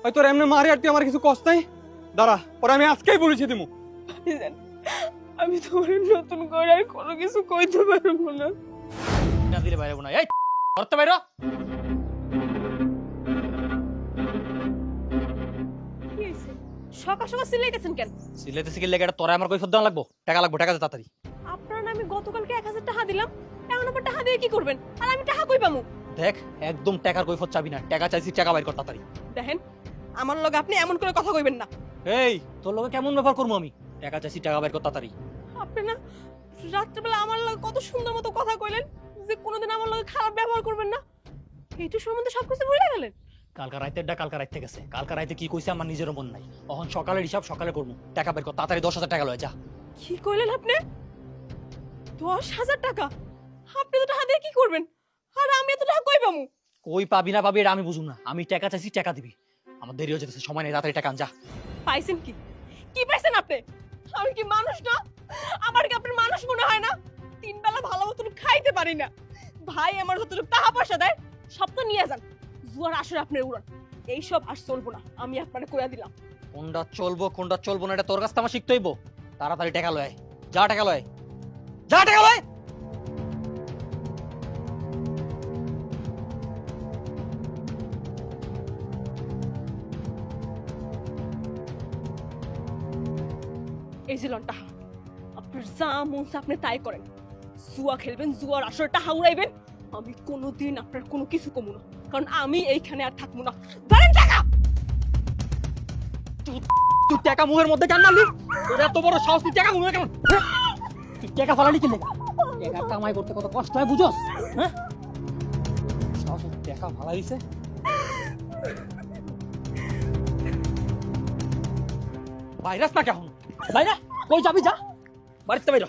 ওই তোর এমনি মারি আর তুই আমার কিছু কষ্ট নাই। দাঁড়া, পরে আমি আজকেই বলেছি দিমু। আমি তোমার নতুন করে আর কোনো কিছু কইতে পারবো না। না দিলে বাইরে না, এই করতে বাইরে। কি হইছে? সকাল সকাল সিলাইতেছেন কেন? সিলেতে সিকিল লেগে তোরা আমার কৈফত দেওয়া লাগবো, টাকা লাগবো, টাকা দে তাড়াতাড়ি। আপনার নামে গতকালকে 1000 টাকা দিলাম, এখন আবার টাকা দিয়ে কি করবেন? আর আমি টাকা কই পামু? দেখ একদম টাকার কৈফত চাবি না, টাকা চাইছি, টাকা বাইর কর তাড়াতাড়ি। দেখেন, আমার লগে আপনি এমন করে কথা কইবেন না। এই তোর লগে কেমন ব্যবহার করবো আমি? টাকা চাইছি, টাকা বাইর কর তাড়াতাড়ি। আপনি না রাত্রেবেলা আমার লগে কত সুন্দর মতো কথা কইলেন যে কোনোদিন আমার লগে খারাপ ব্যবহার করবেন না। এইটু সম্বন্ধে সবকিছু ভুলে গেলেন। কালকা রাইতের ডা কালকা রাইতে গেছে, কালকা রাইতে কি কইছে আমার নিজেরও মন নাই। এখন সকালের হিসাব সকালে করবো, টাকা বের কর তাড়াতাড়ি। 10,000 টাকা লয় যা। কি কইলেন আপনি? 10,000 টাকা? আপনি তো টাকা দিয়ে কি করবেন? আর আমি এত টাকা কই পামু? কই পাবি না পাবি এটা আমি বুঝুম না, আমি টাকা চাইছি, টাকা দিবি। আমার দেরি হয়ে যেতেছে, সময় নেই, তাড়াতাড়ি টাকা আন যা। পাইছেন কি? কি পাইছেন আপনি? আমি কি মানুষ না? আমার কি আপনার মানুষ মনে হয় না? 3 বেলা ভালো মতন খাইতে পারি না। ভাই আমার যতটুকু টাকা পয়সা দেয় সব তো নিয়ে যান। জুয়ার আসরে আপনার উড়ান। এইসব আর চলবো না, আমি আপনারে কইয়া দিলাম। কোনটা চলবো না এটা তোর কাছ থেকে আমার শিখতে হইব। তাড়াতাড়ি টাকা লয় যা, টাকা লয় যা, টাকা লয়। এই যে লন টাকা, আপনার যা মন চায় আপনি তাই করেন। জুয়া খেলবেন, জুয়ার আসরে টাকা উড়াইবেন, আমি কোনোদিন আপনার কোনো কিছু কমু না, কারণ আমি এইখানে আর থাকবো না। ধরেন টাকা। তুই টাকা মুখের মধ্যে কেন মারলি? তোর এত বড় সাহস, তুই টাকা মুখে কেমন? তুই টাকা ফালালি কি লেগা? টাকা কামাই করতে কত কষ্ট হয় বুঝোস? হ্যাঁ, সাহস টাকা ফালাইছে। ভাইরাস না কেমন? ভাইরা কই যাবি যা, বাড়িতে বাইরে।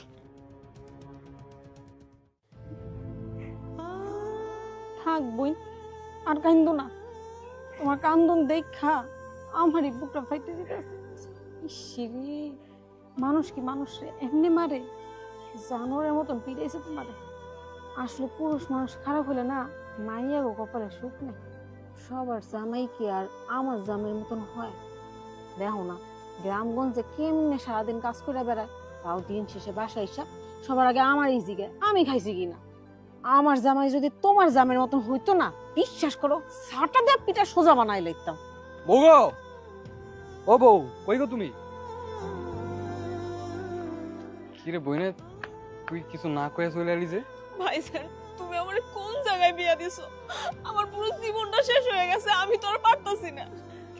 থাক বই, আর কান্দো না। তোমার কান্দন দেখা আমারই বুকটা ফাইটে দিতেছে। ইসিরে, মানুষ কি মানুষে এমনি মারে? জানোয়ারের মতন পিড়াইছে তোমারে। আসলে পুরুষ মানুষ খারাপ হলে না, মাইয়া গো কপালে সুখ নেই। সবার জামাই কি আর আমার জামাইয়ের মতন হয়? দেখো না, গ্রামগঞ্জে কেমনে সারাদিন কাজ করে বেড়ায়, তাও দিন শেষে বাসায় এসে সবার আগে আমার এই জিগে আমি খাইছি কিনা। আমার জামাই যদি তোমার জামের মতন হইতো না, বিশ্বাস করো সাটা দিয়ে পিঠা সোজা বানাই লাইতাম। বউ গো, ও বউ, কই গো তুমি? কিরে বইনে, তুই কিছু না কয়ে চলে এলি যে? ভাই স্যার, তুমি আমার কোন জায়গায় বিয়া দিছো? আমার পুরো জীবনটা শেষ হয়ে গেছে, আমি তো আর পারতাছি না।